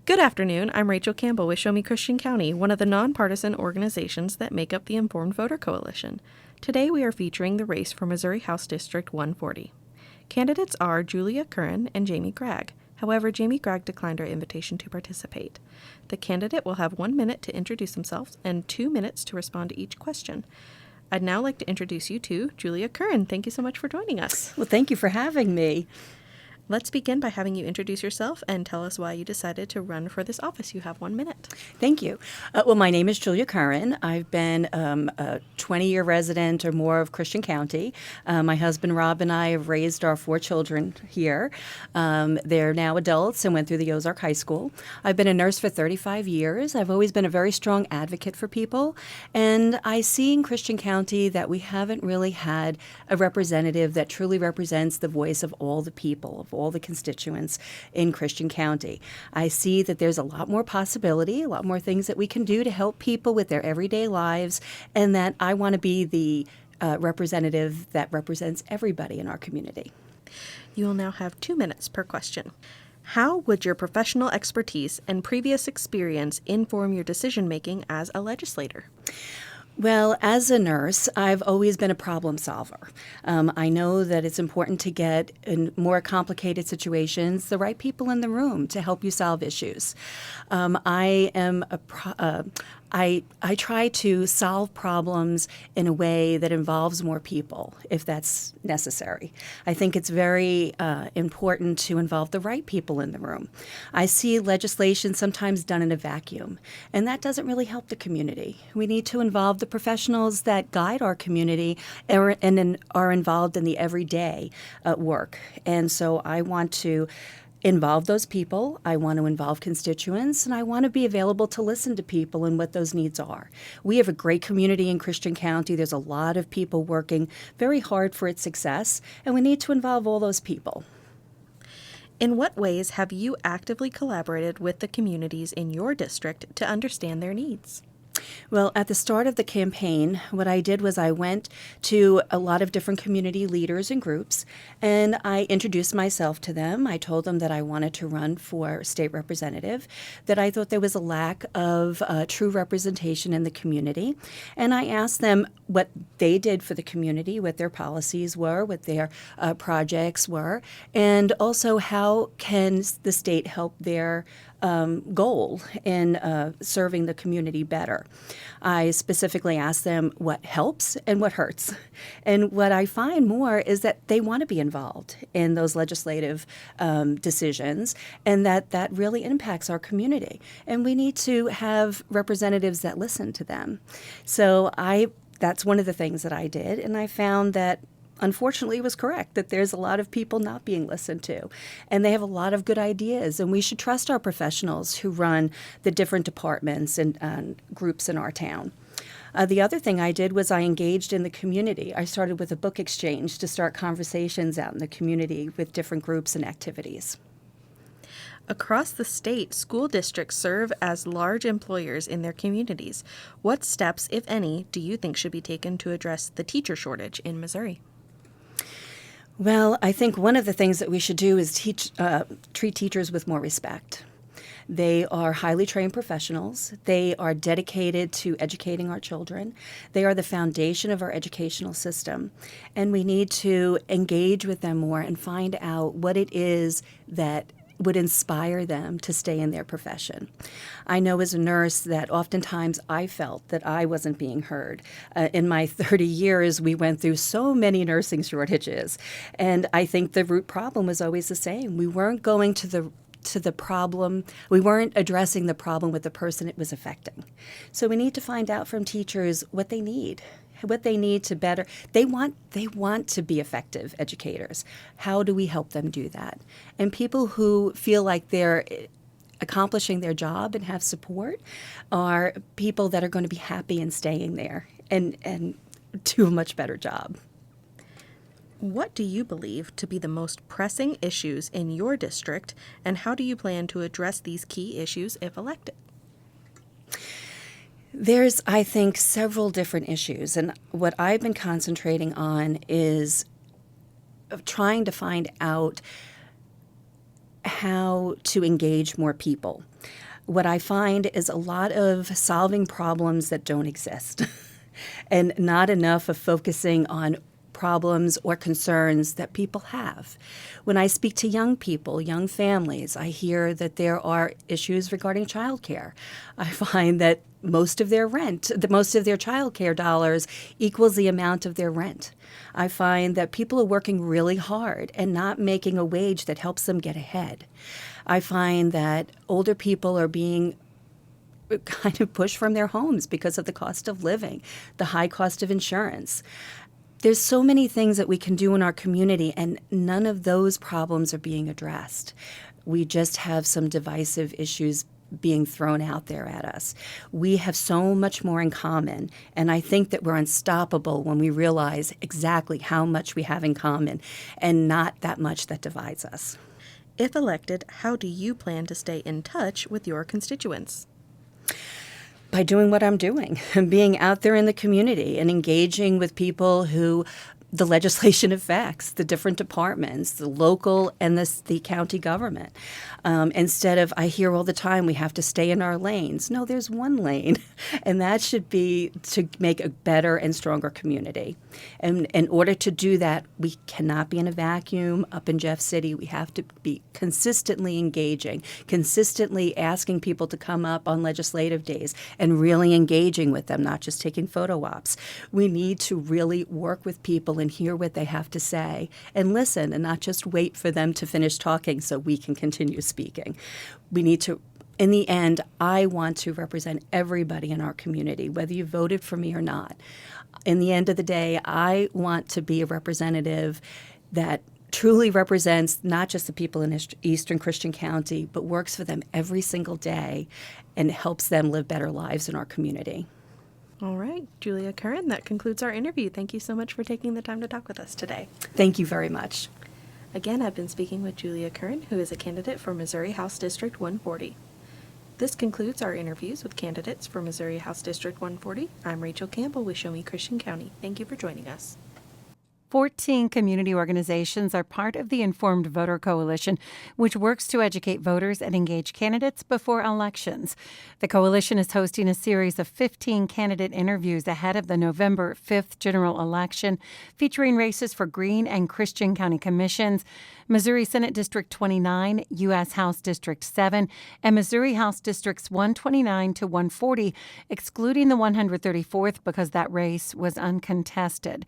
Good afternoon. I'm Rachel Campbell with Show Me Christian County, one of the nonpartisan organizations that make up the Informed Voter Coalition. Today we are featuring the race for Missouri House District 140. Candidates are Julia Curran and Jamie Gregg. However, Jamie Gregg declined our invitation to participate. The candidate will have 1 minute to introduce themselves and 2 minutes to respond to each question. I'd now like to introduce you to Julia Curran. Thank you so much for joining us. Well, thank you for having me. Let's begin by having you introduce yourself and tell us why you decided to run for this office. You have 1 minute. Thank you. Well, my name is Julia Curran. I've been a 20-year resident or more of Christian County. My husband, Rob, and I have raised our 4 children here. They're now adults and went through the Ozark High School. I've been a nurse for 35 years. I've always been a very strong advocate for people. And I see in Christian County that we haven't really had a representative that truly represents the voice of all the people, of all the constituents in Christian County. I see that there's a lot more possibility, a lot more things that we can do to help people with their everyday lives, and that I want to be the representative that represents everybody in our community. You will now have 2 minutes per question. How would your professional expertise and previous experience inform your decision-making as a legislator? Well, as a nurse, I've always been a problem solver. I know that it's important to get in more complicated situations the right people in the room to help you solve issues. I try to solve problems in a way that involves more people, if that's necessary. I think it's very important to involve the right people in the room. I see legislation sometimes done in a vacuum, and that doesn't really help the community. We need to involve the professionals that guide our community and are involved in the everyday work. And so I want to involve those people, I want to involve constituents, and I want to be available to listen to people and what those needs are. We have a great community in Christian County. There's a lot of people working very hard for its success, and we need to involve all those people. In what ways have you actively collaborated with the communities in your district to understand their needs? Well, at the start of the campaign, what I did was I went to a lot of different community leaders and groups, and I introduced myself to them. I told them that I wanted to run for state representative, that I thought there was a lack of true representation in the community, and I asked them what they did for the community, what their policies were, what their projects were, and also how can the state help their goal in serving the community better. I specifically asked them what helps and what hurts. And what I find more is that they want to be involved in those legislative decisions, and that really impacts our community. And we need to have representatives that listen to them. So that's one of the things that I did, and I found that unfortunately, it was correct that there's a lot of people not being listened to, and they have a lot of good ideas, and we should trust our professionals who run the different departments and groups in our town. The other thing I did was I engaged in the community. I started with a book exchange to start conversations out in the community with different groups and activities. Across the state, school districts serve as large employers in their communities. What steps, if any, do you think should be taken to address the teacher shortage in Missouri? Well, I think one of the things that we should do is treat teachers with more respect. They are highly trained professionals. They are dedicated to educating our children. They are the foundation of our educational system. And we need to engage with them more and find out what it is that would inspire them to stay in their profession. I know as a nurse that oftentimes I felt that I wasn't being heard. In my 30 years, we went through so many nursing shortages, and I think the root problem was always the same. We weren't going to the problem. We weren't addressing the problem with the person it was affecting. So we need to find out from teachers what they need to better. They want to be effective educators. How do we help them do that? And people who feel like they're accomplishing their job and have support are people that are going to be happy and staying there and do a much better job. What do you believe to be the most pressing issues in your district, and how do you plan to address these key issues if elected? There's, I think, several different issues, and what I've been concentrating on is trying to find out how to engage more people. What I find is a lot of solving problems that don't exist and not enough of focusing on problems or concerns that people have. When I speak to young people, young families, I hear that there are issues regarding childcare. I find that most of their childcare dollars equals the amount of their rent. I find that people are working really hard and not making a wage that helps them get ahead. I find that older people are being kind of pushed from their homes because of the cost of living, the high cost of insurance. There's so many things that we can do in our community, and none of those problems are being addressed. We just have some divisive issues being thrown out there at us. We have so much more in common, and I think that we're unstoppable when we realize exactly how much we have in common and not that much that divides us. If elected, how do you plan to stay in touch with your constituents? By doing what I'm doing, being out there in the community and engaging with people who the legislation affects, the different departments, the local and the county government. Instead of, I hear all the time, we have to stay in our lanes. No, there's one lane, and that should be to make a better and stronger community. And in order to do that, we cannot be in a vacuum up in Jeff City. We have to be consistently engaging, consistently asking people to come up on legislative days and really engaging with them, not just taking photo ops. We need to really work with people and hear what they have to say and listen and not just wait for them to finish talking so we can continue speaking. We need to, in the end, I want to represent everybody in our community, whether you voted for me or not. In the end of the day, I want to be a representative that truly represents not just the people in Eastern Christian County, but works for them every single day and helps them live better lives in our community. All right, Julia Curran, that concludes our interview. Thank you so much for taking the time to talk with us today. Thank you very much. Again, I've been speaking with Julia Curran, who is a candidate for Missouri House District 140. This concludes our interviews with candidates for Missouri House District 140. I'm Rachel Campbell with Show Me Christian County. Thank you for joining us. 14 community organizations are part of the Informed Voter Coalition, which works to educate voters and engage candidates before elections. The coalition is hosting a series of 15 candidate interviews ahead of the November 5th general election, featuring races for Greene and Christian County Commissions, Missouri Senate District 29, U.S. House District 7, and Missouri House Districts 129 to 140, excluding the 134th because that race was uncontested.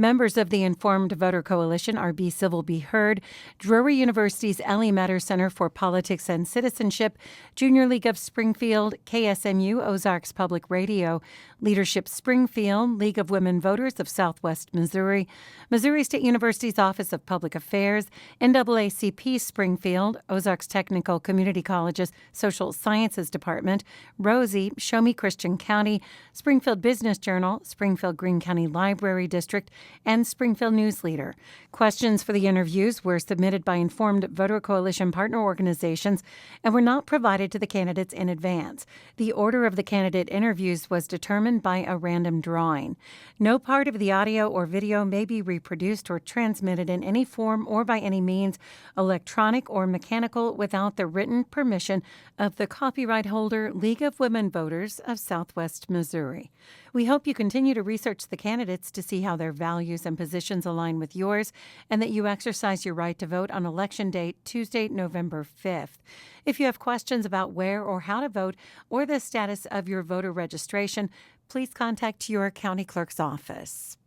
Members of the Informed Voter Coalition are Be Civil, Be Heard, Drury University's Ellie Metter Center for Politics and Citizenship, Junior League of Springfield, KSMU Ozarks Public Radio, Leadership Springfield, League of Women Voters of Southwest Missouri, Missouri State University's Office of Public Affairs, NAACP Springfield, Ozarks Technical Community College's Social Sciences Department, Rosie, Show Me Christian County, Springfield Business Journal, Springfield Greene County Library District, and Springfield News Leader. Questions for the interviews were submitted by Informed Voter Coalition partner organizations and were not provided to the candidates in advance. The order of the candidate interviews was determined by a random drawing. No part of the audio or video may be reproduced or transmitted in any form or by any means, electronic or mechanical, without the written permission of the copyright holder, League of Women Voters of Southwest Missouri. We hope you continue to research the candidates to see how their values and positions align with yours, and that you exercise your right to vote on Election Day, Tuesday, November 5th. If you have questions about where or how to vote or the status of your voter registration, please contact your county clerk's office.